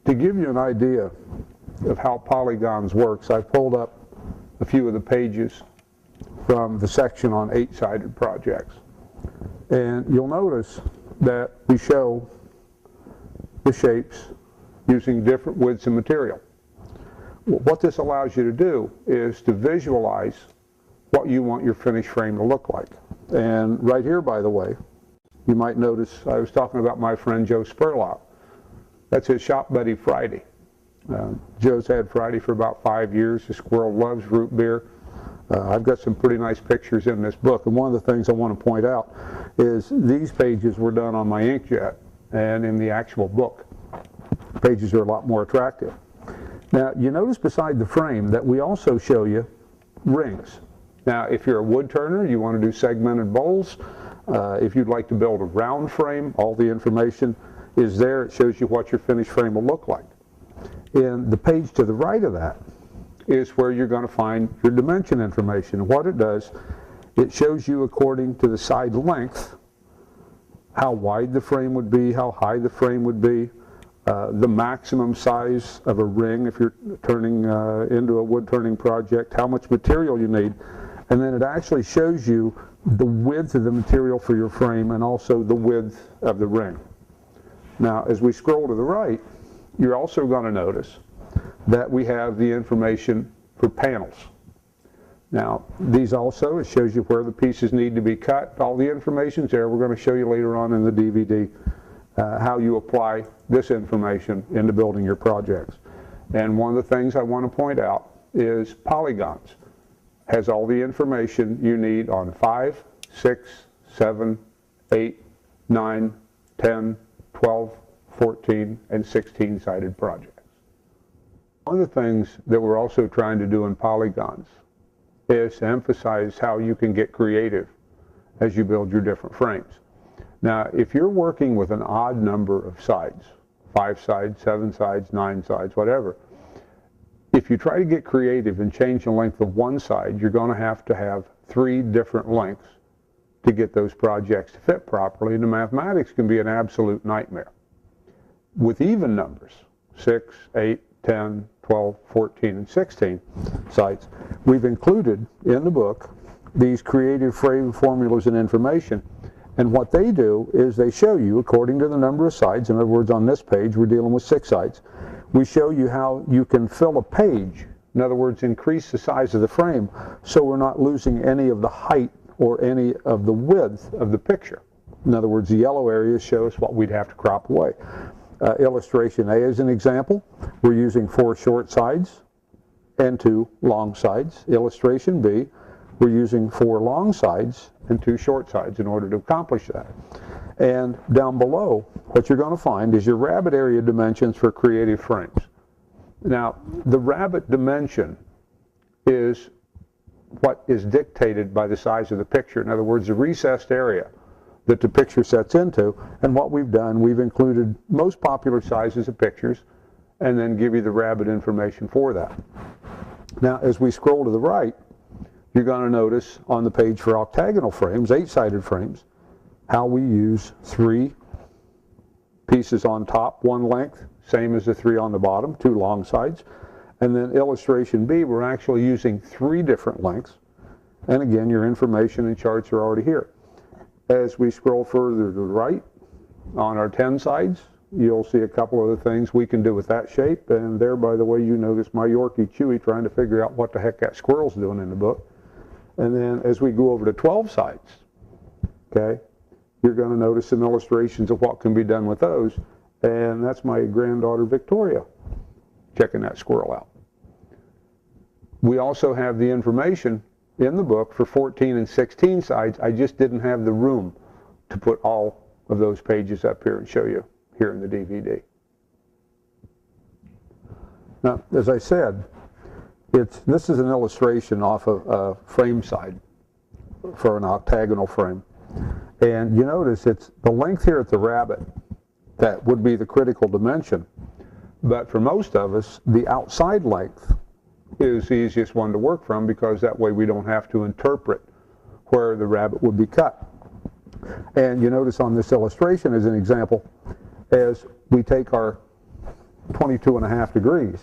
To give you an idea of how polygons works, I pulled up a few of the pages from the section on 8-sided projects. And you'll notice that we show the shapes using different widths of material. What this allows you to do is to visualize what you want your finished frame to look like. And right here, by the way, you might notice I was talking about my friend Joe Spurlock. That's his shop buddy Friday. Joe's had Friday for about 5 years. The squirrel loves root beer. I've got some pretty nice pictures in this book, and one of the things I want to point out is these pages were done on my inkjet, and in the actual book, pages are a lot more attractive. Now, you notice beside the frame that we also show you rings. Now, if you're a wood turner, you want to do segmented bowls. If you'd like to build a round frame, all the information is there. It shows you what your finished frame will look like. In the page to the right of that is where you're going to find your dimension information. And what it does, it shows you according to the side length how wide the frame would be, how high the frame would be, the maximum size of a ring if you're turning into a wood turning project, how much material you need, and then it actually shows you the width of the material for your frame and also the width of the ring. Now, as we scroll to the right, you're also going to notice that we have the information for panels. Now, these also, it shows you where the pieces need to be cut. All the information's there. We're going to show you later on in the DVD how you apply this information into building your projects. And one of the things I want to point out is Polygons has all the information you need on 5, 6, 7, 8, 9, 10, 12, 14, and 16-sided projects. One of the things that we're also trying to do in Polygons is to emphasize how you can get creative as you build your different frames. Now, if you're working with an odd number of sides, 5 sides, 7 sides, 9 sides, whatever, if you try to get creative and change the length of one side, you're going to have 3 different lengths to get those projects to fit properly, and the mathematics can be an absolute nightmare. With even numbers, 6, 8, 10, 12, 14, and 16 sides, we've included in the book these creative frame formulas and information. And what they do is they show you, according to the number of sides, in other words, on this page, we're dealing with 6 sides, we show you how you can fill a page, in other words, increase the size of the frame, so we're not losing any of the height or any of the width of the picture. In other words, the yellow areas show us what we'd have to crop away. Illustration A is an example. We're using 4 short sides and 2 long sides. Illustration B, we're using 4 long sides and 2 short sides in order to accomplish that. And down below, what you're going to find is your rabbit area dimensions for creative frames. Now, the rabbit dimension is what is dictated by the size of the picture. In other words, the recessed area that the picture sets into. And what we've done, we've included most popular sizes of pictures and then give you the rabbit information for that. Now, as we scroll to the right, you're going to notice on the page for octagonal frames, 8-sided frames, how we use 3 pieces on top, 1 length, same as the 3 on the bottom, 2 long sides. And then illustration B, we're actually using 3 different lengths. And again, your information and charts are already here. As we scroll further to the right, on our 10 sides, you'll see a couple of the things we can do with that shape. And there, by the way, you notice my Yorkie Chewy trying to figure out what the heck that squirrel's doing in the book. And then as we go over to 12 sides, okay, you're going to notice some illustrations of what can be done with those. And that's my granddaughter Victoria checking that squirrel out. We also have the information in the book for 14 and 16 sides. I just didn't have the room to put all of those pages up here and show you here in the DVD. Now, as I said, this is an illustration off of a frame side for an octagonal frame. And you notice it's the length here at the rabbet that would be the critical dimension. But for most of us, the outside length is the easiest one to work from, because that way we don't have to interpret where the rabbit would be cut. And you notice on this illustration as an example, as we take our 22.5 degrees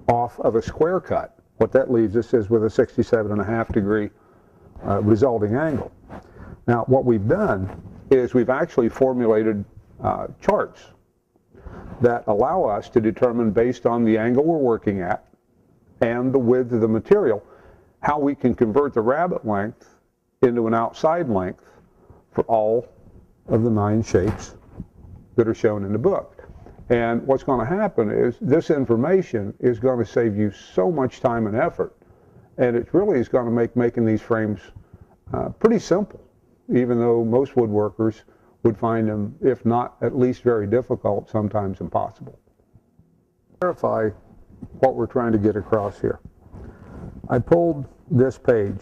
off of a square cut. What that leaves us is with a 67.5 degree resulting angle. Now what we've done is we've actually formulated charts that allow us to determine, based on the angle we're working at and the width of the material, how we can convert the rabbet length into an outside length for all of the 9 shapes that are shown in the book. And what's going to happen is this information is going to save you so much time and effort, and it really is going to make making these frames pretty simple, even though most woodworkers would find them, if not at least very difficult, sometimes impossible. Verify what we're trying to get across here. I pulled this page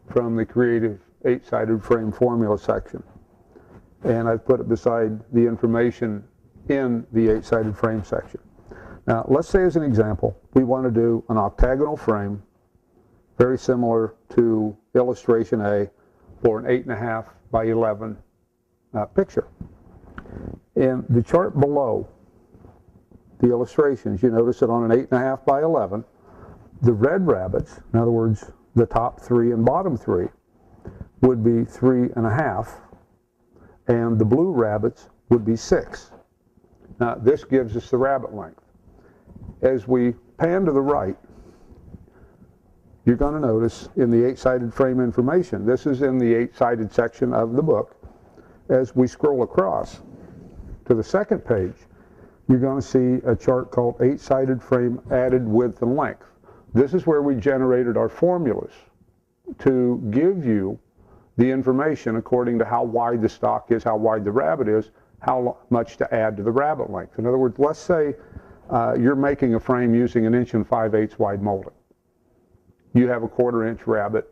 from the Creative 8-sided frame formula section, and I've put it beside the information in the 8-sided frame section. Now let's say, as an example, we want to do an octagonal frame very similar to illustration A for an 8.5 by 11 picture. In the chart below the illustrations, you notice that on an 8.5 by 11, the red rabbets, in other words the top 3 and bottom 3, would be 3.5, and the blue rabbets would be 6. Now this gives us the rabbet length. As we pan to the right, you're going to notice in the 8-sided frame information, this is in the 8-sided section of the book, as we scroll across to the second page, you're going to see a chart called 8-sided frame added width and length. This is where we generated our formulas to give you the information according to how wide the stock is, how wide the rabbet is, how much to add to the rabbet length. In other words, let's say you're making a frame using an 1 5/8 wide molding. You have a 1/4 inch rabbet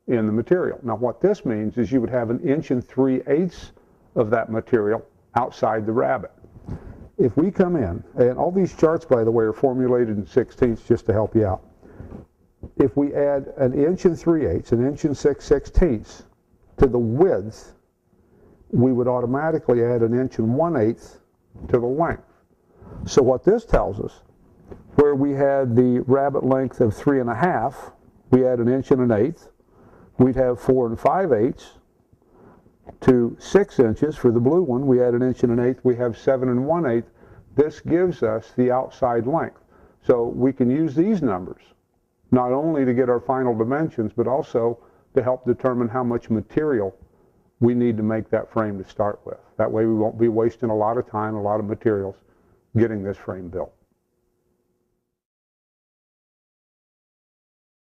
in the material. Now what this means is you would have an 1 3/8 of that material outside the rabbet. If we come in, and all these charts, by the way, are formulated in 16ths just to help you out. If we add an 1 3/8, an 1 6/16 to the width, we would automatically add an 1 1/8 to the length. So what this tells us, where we had the rabbet length of 3.5, we add an 1 1/8, we'd have 4 5/8 to 6 inches. For the blue one, we add an 1 1/8, we have 7 1/8. This gives us the outside length. So we can use these numbers not only to get our final dimensions, but also to help determine how much material we need to make that frame to start with. That way we won't be wasting a lot of time, a lot of materials getting this frame built.